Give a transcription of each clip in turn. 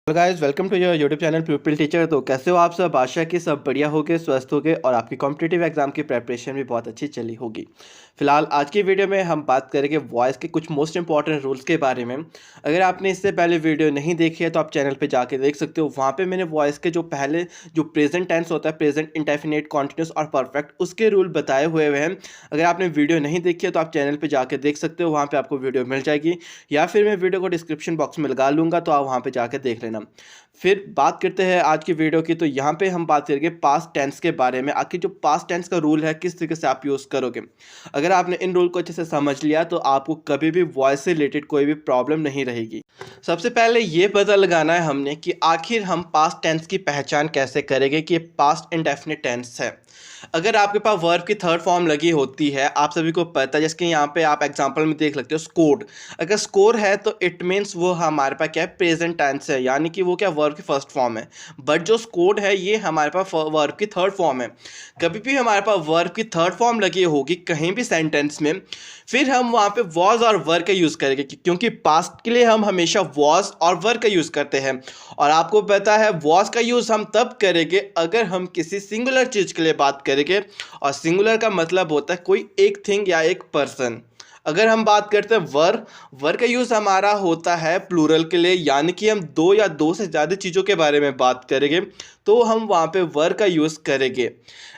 Hello guys, welcome to your YouTube channel people teacher. तो कैसे हो आप सब? आशा कि सब बढ़िया होगे, स्वस्थ होगे और आपकी कॉम्पिटिटिव एग्जाम की प्रेपरेशन भी बहुत अच्छी चली होगी। फिलहाल आज की वीडियो में हम बात करेंगे वॉइस के कुछ मोस्ट इंपॉर्टेंट रूल्स के बारे में। अगर आपने इससे पहले वीडियो नहीं देखी है तो आप चैनल पे जाके देख सकते हो। वहाँ पे मैंने वॉइस के जो प्रेजेंट टेंस होता है, प्रेजेंट इंडेफिनिट, कॉन्टिन्यूस और परफेक्ट, उसके रूल बताए हुए हैं। अगर आपने वीडियो नहीं देखी है तो आप चैनल पर जाके देख सकते हो, वहाँ पर आपको वीडियो मिल जाएगी, या फिर मैं वीडियो को डिस्क्रिप्शन बॉक्स में लगा लूँगा, तो आप वहाँ पर जाकर देख लेना। फिर बात करते हैं आज की वीडियो की। तो यहाँ पे हम बात करेंगे पास्ट टेंस के बारे में। आखिर जो पास्ट टेंस का रूल है किस तरीके से आप यूज़ करोगे। अगर आपने इन रूल को अच्छे से समझ लिया तो आपको कभी भी वॉइस से रिलेटेड कोई भी प्रॉब्लम नहीं रहेगी। सबसे पहले ये पता लगाना है हमने कि आखिर हम पास्ट टेंस की पहचान कैसे करेंगे कि ये पास्ट इंडेफिनिट टेंस है। अगर आपके पास वर्ब की थर्ड फॉर्म लगी होती है, आप सभी को पता है, जैसे कि यहाँ पे आप एग्जांपल में देख सकते हो स्कोर्ड। अगर स्कोर है तो इट मीन्स वो हमारे पास क्या है, प्रेजेंट टेंस है, यानी कि वो क्या वर्ब की फर्स्ट फॉर्म है। बट जो स्कोर्ड है ये हमारे पास वर्ब की थर्ड फॉर्म है। कभी भी हमारे पास वर्ब की थर्ड फॉर्म लगी होगी कहीं भी सेंटेंस में, फिर हम वहाँ पे वॉज और वर का यूज़ करेंगे, क्योंकि पास्ट के लिए हम हमेशा वॉज और वर का यूज़ करते हैं। और आपको पता है वॉज का यूज़ हम तब करेंगे अगर हम किसी सिंगुलर चीज़ के लिए बात करेंगे, और सिंगुलर का मतलब होता है कोई एक थिंग या एक पर्सन। अगर हम बात करते हैं वर का यूज़ हमारा होता है प्लूरल के लिए, यानी कि हम दो या दो से ज़्यादा चीज़ों के बारे में बात करेंगे तो हम वहाँ पे वर का यूज़ करेंगे।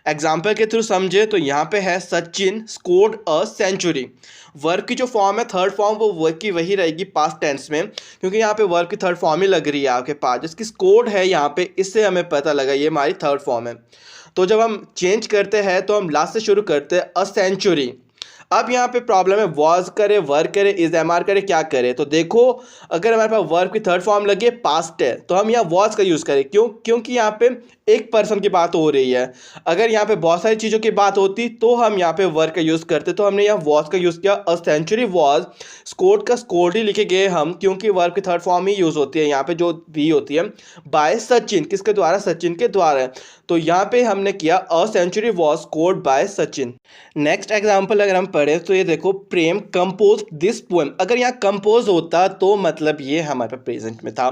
एग्जाम्पल के थ्रू समझे तो यहाँ पे है Sachin scored a century. Verb की जो फॉर्म है थर्ड फॉर्म, वो वर्ब की वही रहेगी पास्ट टेंस में, क्योंकि यहाँ पे वर्ब की थर्ड फॉर्म ही लग रही है आपके पास। जिसकी स्कोर्ड है यहाँ पे, इससे हमें पता लगा ये हमारी थर्ड फॉर्म है। तो जब हम चेंज करते हैं तो हम लास्ट से शुरू करते हैं अ सेंचुरी। अब यहाँ पे प्रॉब्लम है वॉज करे, वर करे, इज एम आर करे, क्या करे। तो देखो, अगर हमारे पास वर्ब की थर्ड फॉर्म लगी है पास्ट है तो हम यहाँ वॉज का यूज़ करें। क्यों? क्योंकि यहाँ पे एक पर्सन की बात हो रही है। अगर यहाँ पे बहुत सारी चीज़ों की बात होती तो हम यहाँ पे वर्ब का यूज़ करते, तो हमने यहाँ वॉज का यूज़ किया। अ सेंचुरी वॉज, स्कोर्ड का स्कोर्ड ही लिखे गए हम, क्योंकि वर्ब की थर्ड फॉर्म ही यूज़ होती है यहाँ पे जो भी होती है। बाय सचिन, किसके द्वारा? सचिन के द्वारा। तो यहाँ पे हमने किया a century was scored by Sachin. Next example अगर हम पढ़े तो ये देखो, प्रेम कंपोज दिस पोएम। अगर यहाँ कंपोज होता तो मतलब ये हमारे पास प्रेजेंट में था,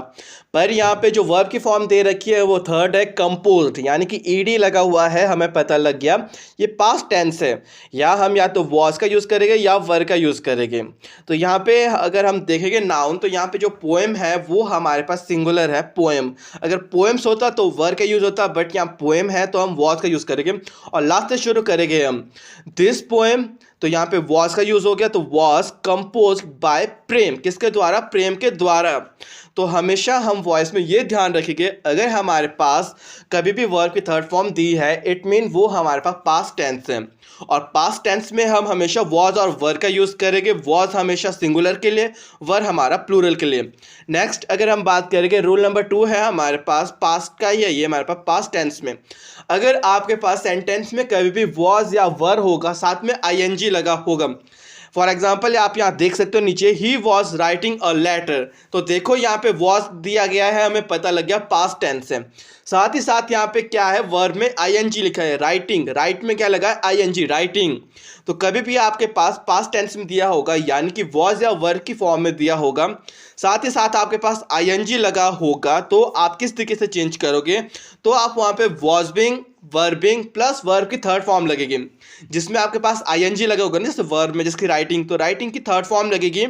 पर यहाँ पे जो वर्ब की फॉर्म दे रखी है वो थर्ड है कंपोज्ड, यानी कि ईडी लगा हुआ है, हमें पता लग गया ये पास्ट टेंस है। या हम या तो वॉज का यूज़ करेंगे या वर का यूज़ करेंगे। तो यहाँ पे अगर हम देखेंगे नाउन, तो यहाँ पे जो पोएम है वो हमारे पास सिंगुलर है, पोएम। अगर पोएम्स होता तो वर का यूज़ होता, बट यहाँ पोएम है तो हम वॉज का यूज़ करेंगे। और लास्ट से शुरू करेंगे हम दिस पोएम, तो यहाँ पे वॉज का यूज हो गया, तो वॉज कंपोज्ड बाय प्रेम, किसके द्वारा? प्रेम के द्वारा। तो हमेशा हम वॉइस में ये ध्यान रखेंगे, अगर हमारे पास कभी भी वर्ब की थर्ड फॉर्म दी है इट मीन वो हमारे पास पास्ट टेंस है। और पास्ट टेंस में हम हमेशा वॉज और वर का यूज़ करेंगे। वॉज हमेशा सिंगुलर के लिए, वर हमारा प्लूरल के लिए। नेक्स्ट अगर हम बात करेंगे, रूल नंबर 2 है हमारे पास पास्ट का ही है, ये हमारे पास पास्ट टेंस में। अगर आपके पास सेंटेंस में कभी भी वॉज या वर होगा, साथ में आईएनजी लगा होगा, फॉर एग्जाम्पल आप यहाँ देख सकते हो नीचे, he was writing a letter. तो देखो यहाँ पे वॉज दिया गया है, हमें पता लग गया पास्ट टेंस है। साथ ही साथ यहाँ पे क्या है, वर्ब में आईएनजी लिखा है, राइटिंग, राइट में क्या लगा है? ING, writing. तो कभी भी आपके पास पास्ट टेंस में दिया होगा, यानी कि वॉज या वर्ब की फॉर्म में दिया होगा, साथ ही साथ आपके पास आईएनजी लगा होगा, तो आप किस तरीके से चेंज करोगे? तो आप वहाँ पे वॉज बिंग, वर्बिंग प्लस वर्ब की थर्ड फॉर्म लगेगी, जिसमें आपके पास आईएनजी लगा होगा ना, जैसे वर्ब में जिसकी राइटिंग, तो राइटिंग की थर्ड फॉर्म लगेगी,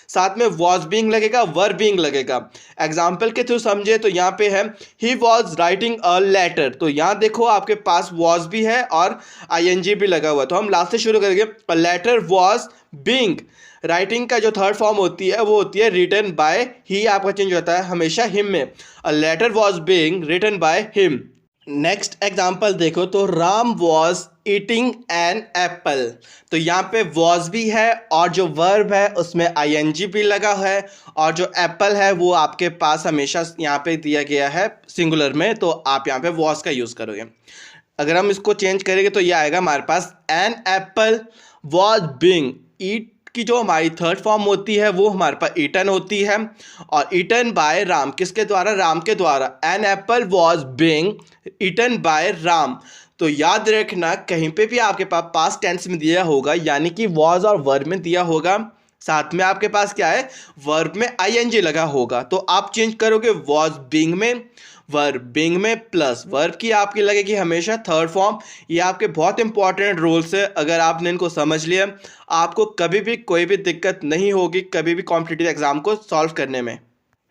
साथ में वॉज बीइंग लगेगा, वर बीइंग लगेगा। एग्जाम्पल के थ्रू समझे तो यहाँ पे है he was writing a letter. तो यहाँ देखो आपके पास वॉज भी है और आईएनजी भी लगा हुआ है। तो हम लास्ट से शुरू करेंगे, a letter was being. Writing का जो थर्ड फॉर्म होती है वो होती है रिटन बाय, ही आपका चेंज होता है हमेशा हिम में। A letter was being written by him. Next example देखो, तो Ram was eating an apple. तो यहाँ पे वॉज भी है और जो वर्ब है उसमें आईएनजी भी लगा है, और जो एप्पल है वो आपके पास हमेशा यहाँ पे दिया गया है सिंगुलर में, तो आप यहाँ पे वॉज का यूज़ करोगे। अगर हम इसको चेंज करेंगे तो ये आएगा हमारे पास, एन एप्पल वॉज बीइंग ईट की जो हमारी थर्ड फॉर्म होती है वो हमारे पास ईटन होती है, और ईटन बाय राम, किसके द्वारा? राम के द्वारा। An apple was being eaten by Ram. तो याद रखना, कहीं पे भी आपके पास पास्ट टेंस में दिया होगा, यानी कि वॉज और वर्ब में दिया होगा, साथ में आपके पास क्या है, वर्ब में आईएनजी लगा होगा, तो आप चेंज करोगे वॉज बीइंग में, वर्ब बीइंग में प्लस वर्ब की आपकी लगेगी हमेशा थर्ड फॉर्म। ये आपके बहुत इंपॉर्टेंट रूल्स है, अगर आपने इनको समझ लिया आपको कभी भी कोई भी दिक्कत नहीं होगी कभी भी कॉम्पिटिटिव एग्जाम को सॉल्व करने में।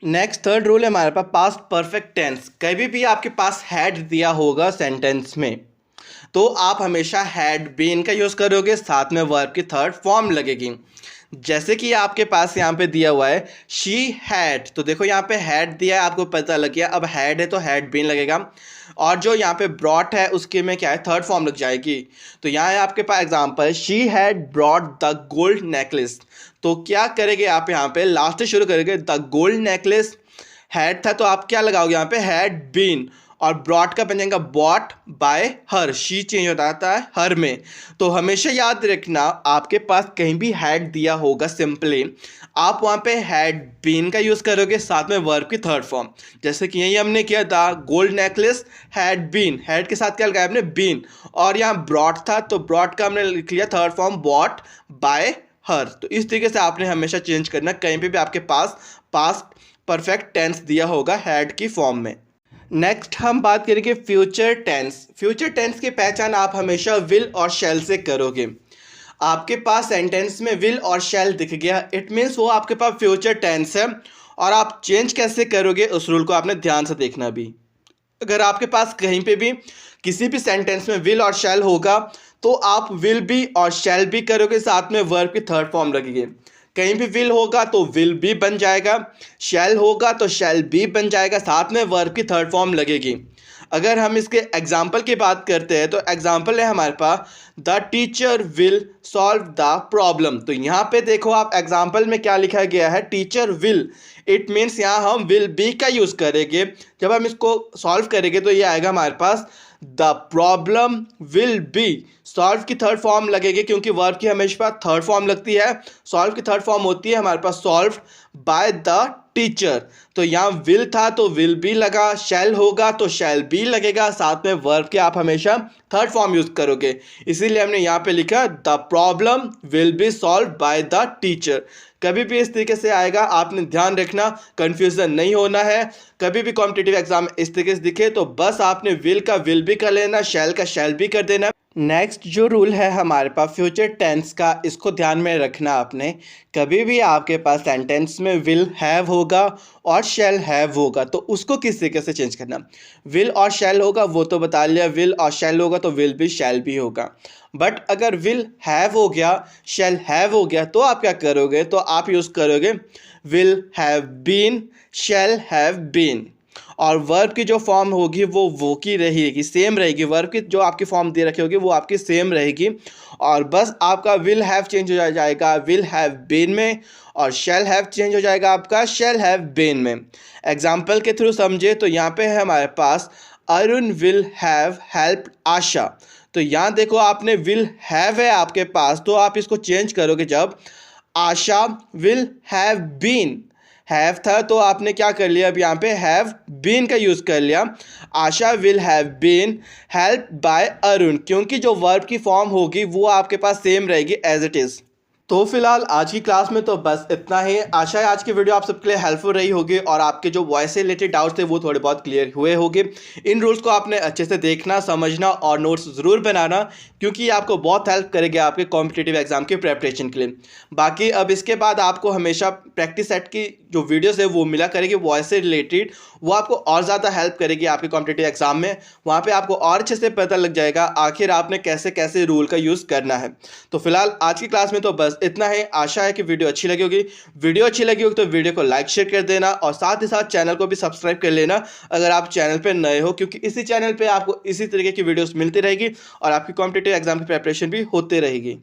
नेक्स्ट थर्ड रूल है हमारे पास पास्ट परफेक्ट टेंस। कभी भी आपके पास हैड दिया होगा सेंटेंस में तो आप हमेशा हैड बीन का यूज़ करोगे, साथ में वर्ब की थर्ड फॉर्म लगेगी। जैसे कि आपके पास यहाँ पे दिया हुआ है शी हैड, तो देखो यहाँ पे हैड दिया है, आपको पता लग गया, अब हैड है तो हैड बीन लगेगा। और जो यहाँ पे ब्रॉट है उसके में क्या है, थर्ड फॉर्म लग जाएगी। तो यहाँ है आपके पास example, she had brought the gold necklace. तो क्या करेंगे आप यहाँ पे लास्ट से शुरू करेंगे, द गोल्ड नेकलेस हैड था तो आप क्या लगाओगे यहाँ पे, हैड बीन, और ब्रॉट का बन जाएगा bought by her, she change हो जाता है हर में। तो हमेशा याद रखना आपके पास कहीं भी हैड दिया होगा सिंपली आप वहाँ पे हैड बीन का यूज़ करोगे, साथ में वर्ब की थर्ड फॉर्म। जैसे कि यही हमने किया था, gold necklace had been, had के साथ क्या लगाया हमने, बीन, और यहाँ ब्रॉट था तो ब्रॉट का हमने लिख लिया थर्ड फॉर्म बॉट बाय हर। तो इस तरीके से आपने हमेशा चेंज करना कहीं पे भी आपके पास पास्ट परफेक्ट टेंस दिया होगा हैड की फॉर्म में। नेक्स्ट हम बात करेंगे फ्यूचर टेंस। फ्यूचर टेंस की पहचान आप हमेशा विल और शैल से करोगे। आपके पास सेंटेंस में विल और शैल दिख गया, इट मीन्स वो आपके पास फ्यूचर टेंस है। और आप चेंज कैसे करोगे उस रूल को आपने ध्यान से देखना भी। अगर आपके पास कहीं पे भी किसी भी सेंटेंस में विल और शैल होगा तो आप विल बी और शैल बी करोगे, साथ में वर्ब की थर्ड फॉर्म लगेगी। कहीं भी विल होगा तो विल बी बन जाएगा, शैल होगा तो शैल बी बन जाएगा, साथ में वर्ब की थर्ड फॉर्म लगेगी। अगर हम इसके एग्जाम्पल की बात करते हैं तो एग्जाम्पल है हमारे पास, the teacher will solve the problem. तो यहाँ पे देखो आप एग्जाम्पल में क्या लिखा गया है, टीचर विल, इट मीन्स यहाँ हम विल बी का यूज़ करेंगे। जब हम इसको सॉल्व करेंगे तो ये आएगा हमारे पास the problem will be, solve की थर्ड फॉर्म लगेगी क्योंकि वर्ब की हमेशा थर्ड फॉर्म लगती है। सॉल्व की थर्ड फॉर्म होती है हमारे पास सॉल्व बाय द टीचर। तो यहाँ विल था तो विल बी लगा, शैल होगा तो शैल बी लगेगा, साथ में वर्ब के आप हमेशा थर्ड फॉर्म यूज करोगे, इसीलिए हमने यहाँ पे लिखा the problem will be solve by the teacher. कभी भी इस तरीके से आएगा, आपने ध्यान रखना, कंफ्यूजन नहीं होना है। कभी भी कॉम्पिटिटिव एग्जाम इस तरीके से दिखे तो बस आपने विल का विल भी कर लेना, शैल का शैल भी कर देना। नेक्स्ट जो रूल है हमारे पास फ्यूचर टेंस का, इसको ध्यान में रखना आपने। कभी भी आपके पास सेंटेंस में विल हैव होगा और शैल हैव होगा तो उसको किस तरीके से चेंज करना। विल और शैल होगा वो तो बता लिया, विल और शैल होगा तो विल भी शैल भी होगा। बट अगर विल हैव हो गया शैल हैव हो गया तो आप क्या करोगे, तो आप यूज़ करोगे will have been shall have been, और वर्ब की जो फॉर्म होगी वो की रहेगी, सेम रहेगी। वर्ब की जो आपकी फॉर्म दे रखी होगी वो आपकी सेम रहेगी, और बस आपका विल हैव चेंज हो जाएगा विल हैव बीन में, और शैल हैव चेंज हो जाएगा आपका शैल हैव बीन में। एग्जाम्पल के थ्रू समझे तो यहाँ पे है हमारे पास अरुण विल हैव हेल्प आशा। तो यहाँ देखो आपने विल हैव है आपके पास तो आप इसको चेंज करोगे, जब आशा विल हैव बीन, हैव था तो आपने क्या कर लिया, अब यहाँ पे हैव बीन का यूज़ कर लिया। Asha will have been help by Arun, क्योंकि जो वर्ब की फॉर्म होगी वो आपके पास सेम रहेगी एज इट इज़। तो फिलहाल आज की क्लास में तो बस इतना ही। आशा है आज की वीडियो आप सबके लिए हेल्पफुल रही होगी और आपके जो वॉइस से रिलेटेड डाउट्स थे वो थोड़े बहुत क्लियर हुए होंगे। इन रूल्स को आपने अच्छे से देखना, समझना और नोट्स ज़रूर बनाना, क्योंकि ये आपको बहुत हेल्प करेगा आपके कॉम्पिटिटिव एग्जाम के प्रेपरेशन के लिए। बाकी अब इसके बाद आपको हमेशा प्रैक्टिस सेट की जो वीडियोज़ है वो मिला करेगी वॉइस से रिलेटेड, वो आपको और ज़्यादा हेल्प करेगी आपके कॉम्पिटिटिव एग्जाम में। वहाँ पर आपको और अच्छे से पता लग जाएगा आखिर आपने कैसे कैसे रूल का यूज़ करना है। तो फिलहाल आज की क्लास में तो बस इतना है। आशा है कि वीडियो अच्छी लगी होगी। वीडियो अच्छी लगी होगी तो वीडियो को लाइक शेयर कर देना, और साथ ही साथ चैनल को भी सब्सक्राइब कर लेना अगर आप चैनल पे नए हो, क्योंकि इसी चैनल पे आपको इसी तरीके की वीडियोस मिलती रहेगी और आपकी कॉम्पिटिटिव एग्जाम की प्रिपरेशन भी होती रहेगी।